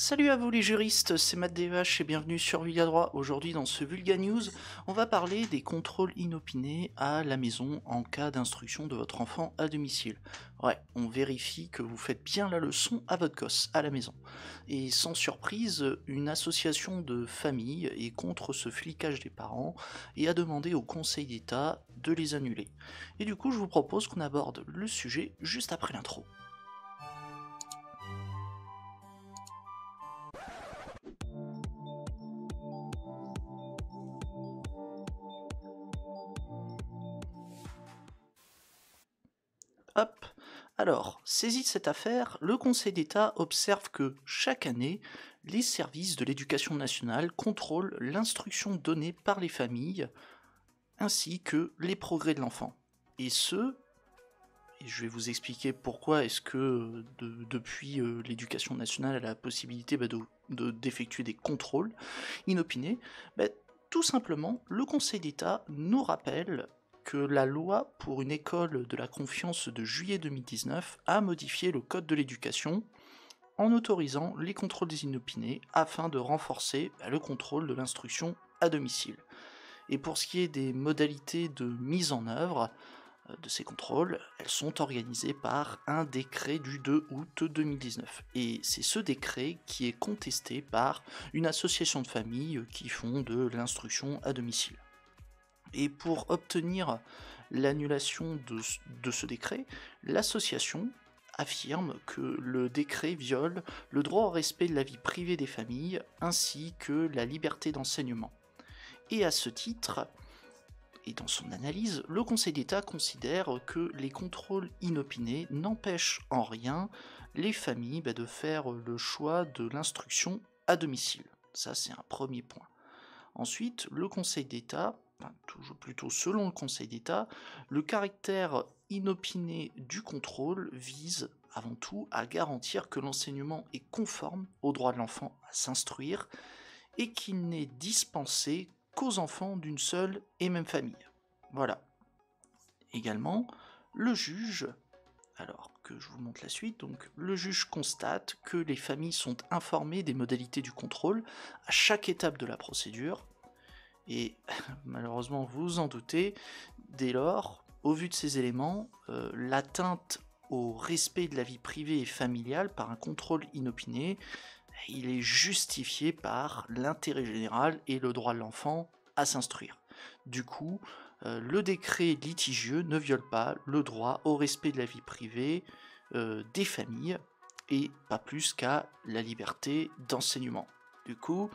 Salut à vous les juristes, c'est Matt Devache et bienvenue sur Vulga Droit. Aujourd'hui dans ce Vulga News, on va parler des contrôles inopinés à la maison en cas d'instruction de votre enfant à domicile. Ouais, on vérifie que vous faites bien la leçon à votre gosse à la maison. Et sans surprise, une association de familles est contre ce flicage des parents et a demandé au Conseil d'État de les annuler. Et du coup, je vous propose qu'on aborde le sujet juste après l'intro. Hop. Alors, saisi de cette affaire, le Conseil d'État observe que, chaque année, les services de l'éducation nationale contrôlent l'instruction donnée par les familles, ainsi que les progrès de l'enfant. Et ce, et je vais vous expliquer pourquoi est-ce que depuis l'éducation nationale elle a la possibilité d'effectuer des contrôles inopinés, tout simplement, le Conseil d'État nous rappelle que la loi pour une école de la confiance de juillet 2019 a modifié le code de l'éducation en autorisant les contrôles inopinés afin de renforcer le contrôle de l'instruction à domicile. Et pour ce qui est des modalités de mise en œuvre de ces contrôles, elles sont organisées par un décret du 2 août 2019. Et c'est ce décret qui est contesté par une association de familles qui font de l'instruction à domicile. Et pour obtenir l'annulation de ce décret, l'association affirme que le décret viole le droit au respect de la vie privée des familles ainsi que la liberté d'enseignement. Et à ce titre, et dans son analyse, le Conseil d'État considère que les contrôles inopinés n'empêchent en rien les familles de faire le choix de l'instruction à domicile. Ça, c'est un premier point. Ensuite, le Conseil d'État, toujours plutôt selon le Conseil d'État, le caractère inopiné du contrôle vise avant tout à garantir que l'enseignement est conforme au droit de l'enfant à s'instruire et qu'il n'est dispensé qu'aux enfants d'une seule et même famille. Voilà. Également, le juge, alors que je vous montre la suite, donc le juge constate que les familles sont informées des modalités du contrôle à chaque étape de la procédure, et malheureusement vous vous en doutez, dès lors, au vu de ces éléments, l'atteinte au respect de la vie privée et familiale par un contrôle inopiné, il est justifié par l'intérêt général et le droit de l'enfant à s'instruire. Du coup, le décret litigieux ne viole pas le droit au respect de la vie privée des familles et pas plus qu'à la liberté d'enseignement. Du coup,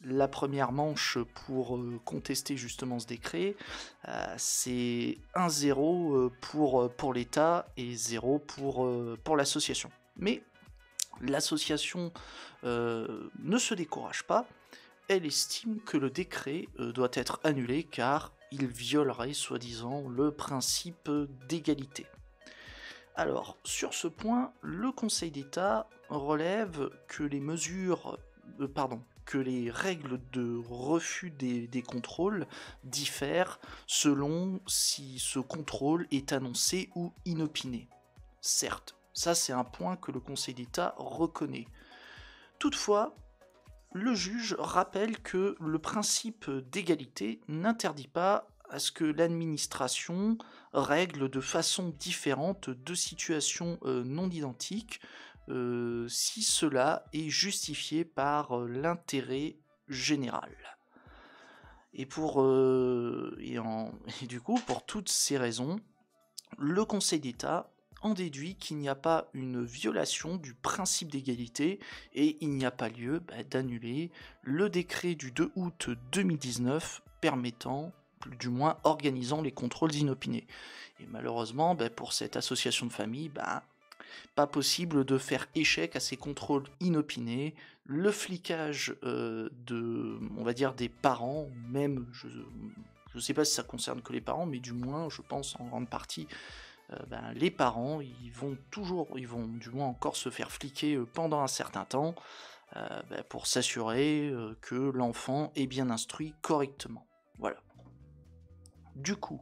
la première manche pour contester justement ce décret, c'est 1-0 pour l'État et 0 pour l'association. Mais l'association ne se décourage pas, elle estime que le décret doit être annulé car il violerait soi-disant le principe d'égalité. Alors, sur ce point, le Conseil d'État relève que les mesures, que les règles de refus des contrôles diffèrent selon si ce contrôle est annoncé ou inopiné. Certes, ça c'est un point que le Conseil d'État reconnaît. Toutefois, le juge rappelle que le principe d'égalité n'interdit pas à ce que l'administration règle de façon différente deux situations non identiques si cela est justifié par l'intérêt général. Et, et du coup, pour toutes ces raisons, le Conseil d'État en déduit qu'il n'y a pas une violation du principe d'égalité et il n'y a pas lieu d'annuler le décret du 2 août 2019 permettant, du moins organisant les contrôles inopinés. Et malheureusement, pour cette association de famille, pas possible de faire échec à ces contrôles inopinés. Le flicage on va dire des parents, même, je ne sais pas si ça concerne que les parents, mais du moins, je pense en grande partie, les parents, ils vont du moins encore se faire fliquer pendant un certain temps pour s'assurer que l'enfant est bien instruit correctement. Voilà. Du coup,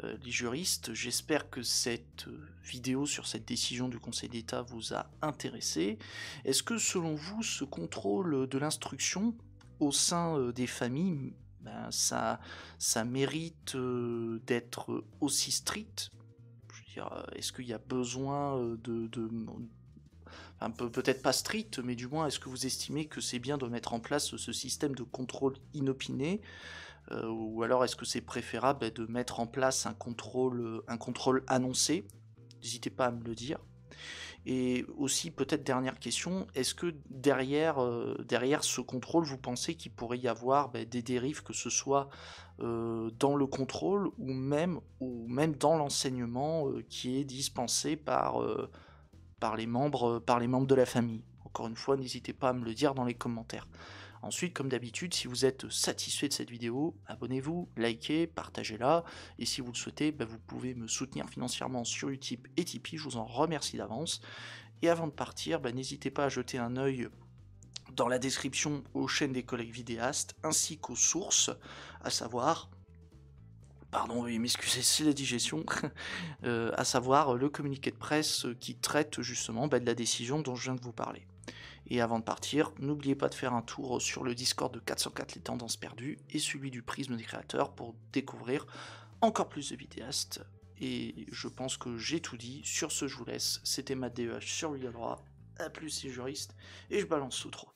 les juristes. J'espère que cette vidéo sur cette décision du Conseil d'État vous a intéressé. Est-ce que selon vous, ce contrôle de l'instruction au sein des familles, ben, ça mérite d'être aussi strict? Je veux dire, est-ce qu'il y a besoin enfin, peut-être pas strict, mais du moins, est-ce que vous estimez que c'est bien de mettre en place ce système de contrôle inopiné, ou alors est-ce que c'est préférable de mettre en place un contrôle annoncé? N'hésitez pas à me le dire. Et aussi, peut-être dernière question, est-ce que derrière ce contrôle, vous pensez qu'il pourrait y avoir des dérives, que ce soit dans le contrôle ou même dans l'enseignement qui est dispensé par les membres de la famille? Encore une fois, n'hésitez pas à me le dire dans les commentaires. Ensuite, comme d'habitude, si vous êtes satisfait de cette vidéo, abonnez-vous, likez, partagez-la, et si vous le souhaitez, vous pouvez me soutenir financièrement sur Utip et Tipeee, je vous en remercie d'avance. Et avant de partir, n'hésitez pas à jeter un œil dans la description aux chaînes des collègues vidéastes, ainsi qu'aux sources, à savoir... Pardon, veuillez m'excuser, c'est la digestion, à savoir le communiqué de presse qui traite justement de la décision dont je viens de vous parler. Et avant de partir, n'oubliez pas de faire un tour sur le Discord de 404 les tendances perdues et celui du prisme des créateurs pour découvrir encore plus de vidéastes. Et je pense que j'ai tout dit. Sur ce, je vous laisse. C'était Matt DEH sur Real Droit. A plus les juristes. Et je balance sous trop.